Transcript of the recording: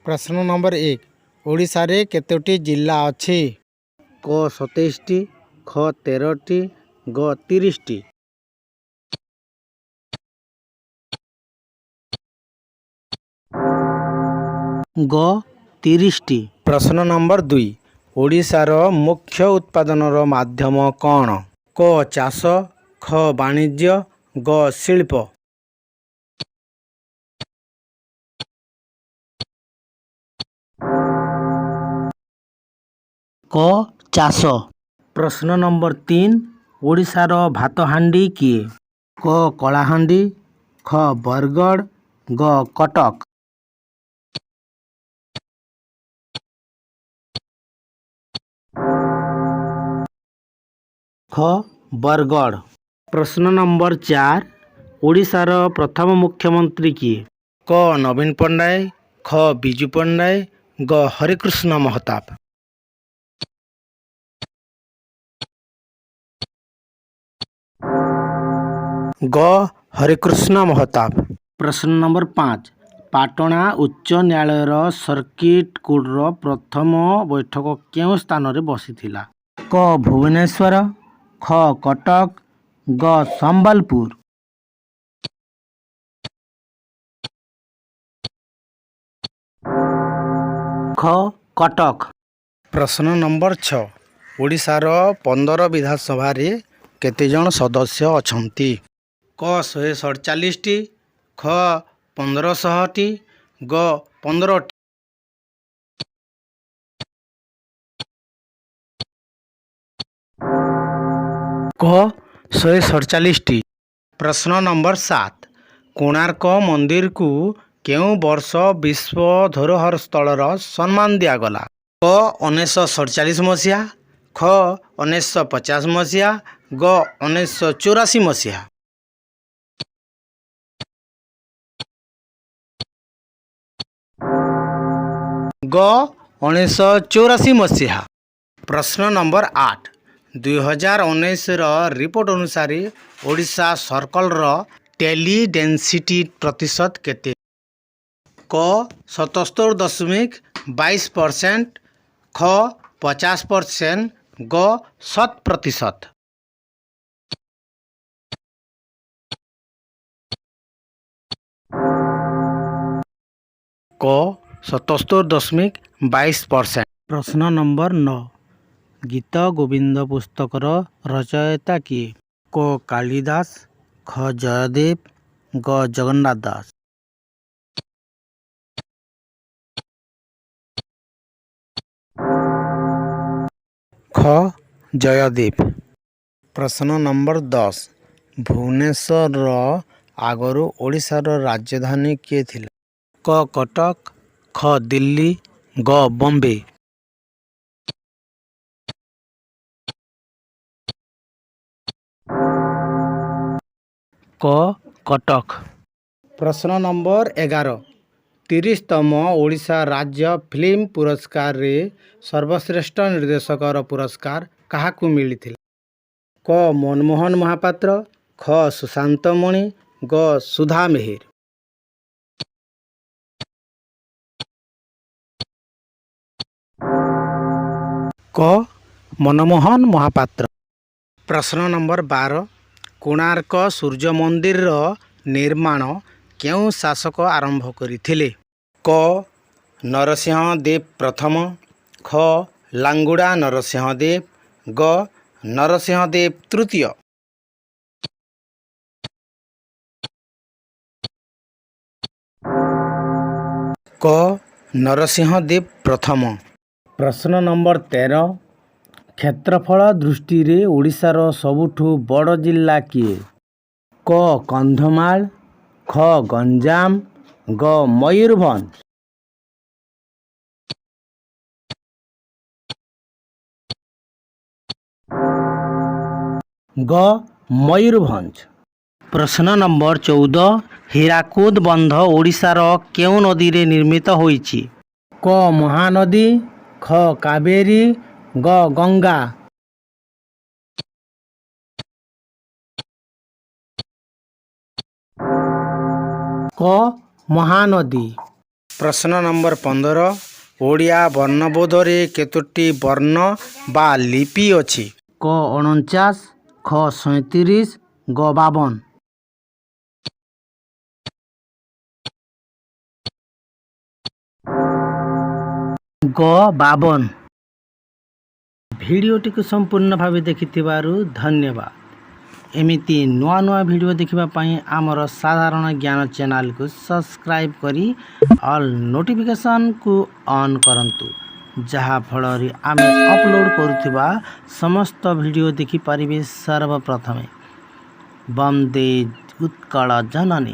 प्रश्न नंबर 1 ओडिशा रे केतोटी जिल्ला अछि? क 27टी, ख 13टी, ग 30टी। ग 30टी। प्रश्न नंबर 2 ओडिशार मुख्य उत्पादनर माध्यम कौन? क चाष, ख वाणिज्य, ग शिल्प। क चाष। प्रश्न नंबर 3 ओडिशार भात हांडी किए? क कलाहांडी, ख बरगड़, ग कटक। ख बरगड़। प्रश्न नंबर 4 ओडिशार प्रथम मुख्यमंत्री किए? क नवीन पट्टनायक, ख बिजू पट्टनायक, ग हरिकृष्ण महताब। ग हरिकृष्ण महताब। प्रश्न नंबर 5 पाटणा उच्च न्यायालयर सर्किट कोर्टर प्रथम बैठक केउं स्थान रे बसिथिला? क भुवनेश्वर, ख कटक, ग संबलपुर। ख कटक। प्रश्न नंबर 6 ओडिशार 15 विधानसभा रे केते जन सदस्य अछंती? क 147टी, ख 1500टी, ग 15टी। क 147टी। प्रश्न नंबर 7 कोणार्क मंदिर को केउं वर्ष विश्व धरोहर स्थलर सम्मान दियागला? क 1947 मसीहा, ख 1950 मसीहा, ग 1984 मसीहा। ग 1984 मसीहा। प्रश्न नंबर 8 2019 रिपोर्ट अनुसार ओडिशा सर्कलर टेली डेंसिटी प्रतिशत केते? क 77.22%, ख 50%, ग 100%। क 77.22%। प्रश्न नंबर 9 गीत गोविंद पुस्तकर रचयिता किए? क कालिदास, ख जयदेव, ग जगन्नाथ दास। ख जयदेव। प्रश्न नंबर 10 भुवनेश्वर आगरू ओडिशार राजधानी किए थिला? क कटक, ख दिल्ली, ग बॉम्बे। क कटक। प्रश्न नंबर 11 30तम ओडिशा राज्य फिल्म पुरस्कार रे सर्वश्रेष्ठ निर्देशकर पुरस्कार काहाकू मिलिथिला? क मनमोहन महापात्र, ख सुशांत मणि, ग सुधा मेहेर। क मनमोहन महापात्र। प्रश्न नंबर 12 कोणार्क सूर्य मंदिर निर्माण केउं शासक आरंभ करथिले? क नरसिंह देव प्रथम, ख लांगुडा नरसिंह देव, ग नरसिंह देव तृतीय। क नरसिंह देव प्रथम। प्रश्न नंबर 13 क्षेत्रफल दृष्टि रे ओडिशार सबुठु बड़ जिल्ला किए? क कंधमाल, ख गंजाम, ग मयूरभंज। ग मयूरभंज। प्रश्न नंबर 14 हीराकुद बंध ओडिशार केउं नदी रे निर्मित होईछि? क महानदी, ख कावेरी, ग गंगा। क महानदी। प्रश्न नंबर 15 ओडिया वर्णबोधरे केतोटी वर्ण बा लिपि अछि? क 49, ख 37, ग 52। ग 52। भिडियोटी को संपूर्ण भाव देखिथिबारु धन्यवाद। एमिति नुआ नुआ भिडियो देखिबा पई आमर साधारण ज्ञान चैनल को सब्सक्राइब करी ऑल नोटिफिकेशन को ऑन करंतु, जहा फलरी आमे अपलोड करुथिबा समस्त भिडियो देखि परिबे सर्वप्रथमे। वंदे उत्कल जननी।